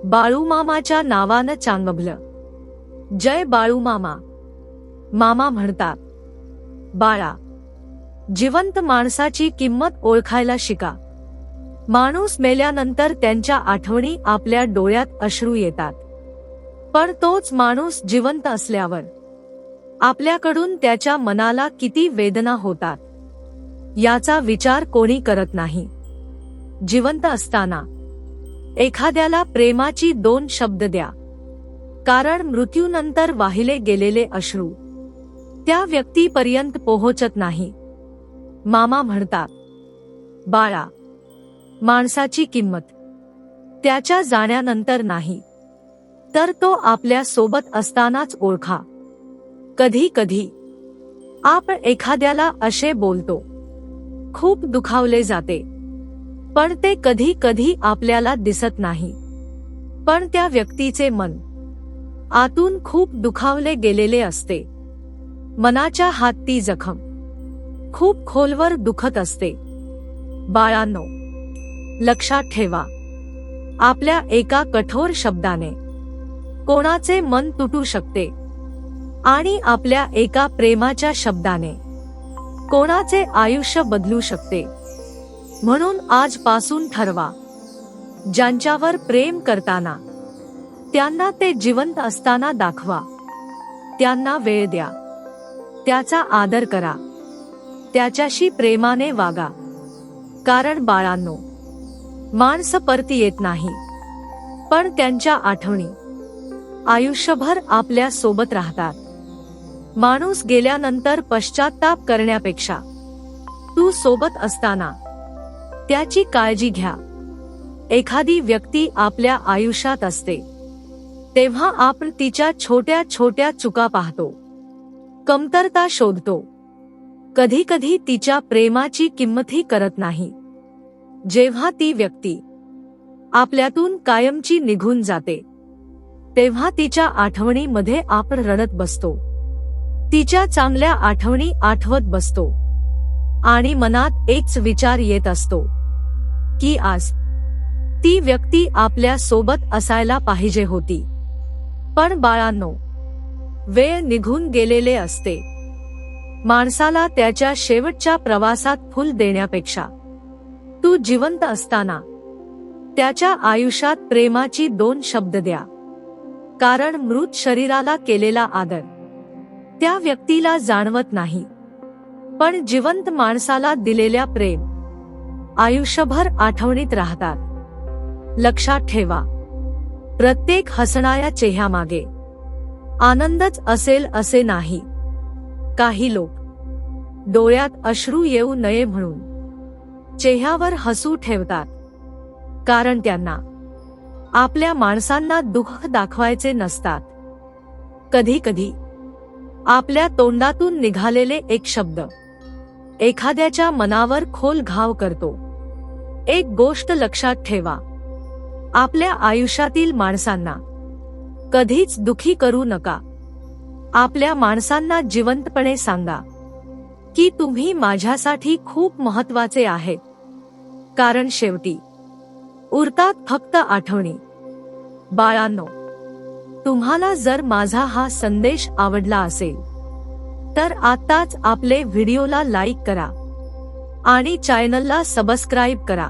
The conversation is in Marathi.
बाळूमामाच्या नावानं चांगभलं. जय बाळूमामा. मामा म्हणतात, बाळा, जिवंत माणसाची किंमत ओळखायला शिका. माणूस मेल्यानंतर त्यांच्या आठवणी आपल्या डोळ्यात अश्रू येतात, पण तोच माणूस जिवंत असल्यावर आपल्याकडून त्याच्या मनाला किती वेदना होतात याचा विचार कोणी करत नाही. जिवंत असताना एखाद्याला प्रेमाची 2 शब्द द्या, कारण मृत्यूनंतर वाहिले गेलेले अश्रू त्या व्यक्तीपर्यंत पोहोचत नाही. मामा म्हणतात, बाळा, माणसाची किंमत त्याच्या जाण्यानंतर नाही, तर तो आपल्या सोबत असतानाच ओळखा. कधी कधी आपण एखाद्याला असे बोलतो, खूप दुखावले जाते, पण ते कधी कधी आपल्याला दिसत नाही. पण त्या व्यक्तीचे मन आतून खूप दुखावले गेलेले असते. मनाच्या हात ती जखम खूप खोलवर दुखत असते. बाळांनो, लक्षात ठेवा, आपल्या एका कठोर शब्दाने कोणाचे मन तुटू शकते आणि आपल्या एका प्रेमाच्या शब्दाने कोणाचे आयुष्य बदलू शकते. म्हणून आजपासून ठरवा, ज्यांच्यावर प्रेम करताना त्यांना ते जिवंत असताना दाखवा. त्यांना वेळ द्या, त्याचा आदर करा, त्याच्याशी प्रेमाने वागा. कारण बाळांनो, माणसं परती येत नाही, पण त्यांच्या आठवणी आयुष्यभर आपल्या सोबत राहतात. माणूस गेल्यानंतर पश्चात्ताप करण्यापेक्षा तू सोबत असताना त्याची काळजी घ्या. एखादी व्यक्ती आपल्या आयुष्यात असते तेव्हा आपण तिच्या छोट्या छोट्या चुका पाहतो, कमतरता शोधतो, कधी कधी तिच्या प्रेमाची किंमतही करत नाही. जेव्हा ती व्यक्ती आपल्यातून कायमची निघून जाते तेव्हा तिच्या आठवणीमध्ये आपण रडत बसतो, तिच्या चांगल्या आठवणी आठवत बसतो आणि मनात एकच विचार येत असतो की आज ती व्यक्ती आपल्या सोबत असायला पाहिजे होती. पण बाळांनो, वेळ निघून गेलेले असते. माणसाला त्याच्या शेवटच्या प्रवासात फुल देण्यापेक्षा तू जिवंत असताना त्याच्या आयुष्यात प्रेमाची 2 शब्द द्या. कारण मृत शरीराला केलेला आदर त्या व्यक्तीला जाणवत नाही, पण जिवंत माणसाला दिलेल्या प्रेम आयुष्यभर आठवणीत राहतात. लक्षात ठेवा, प्रत्येक हसणाऱ्या चेहऱ्यामागे आनंदच असेल असे नाही. काही लोक डोळ्यात अश्रू येऊ नये म्हणून चेहऱ्यावर हसू ठेवतात, कारण त्यांना आपल्या माणसांना दुःख दाखवायचे नसतात. कधी कधी आपल्या तोंडातून निघालेले एक शब्द एखाद्याच्या मनावर खोल घाव करतो. एक गोष्ट लक्षात ठेवा, आपल्या आयुष्यातील माणसांना कधीच दुखी करू नका. आपल्या माणसांना जिवंतपणे सांगा की तुम्ही माझ्यासाठी खूप महत्त्वाचे आहेत. कारण शेवटी उरतात फक्त आठवणी. बाळांनो, तुम्हाला जर माझा हा संदेश आवडला असेल तर आत्ताच आपले व्हिडिओला लाईक करा आणि चॅनलला सबस्क्राईब करा.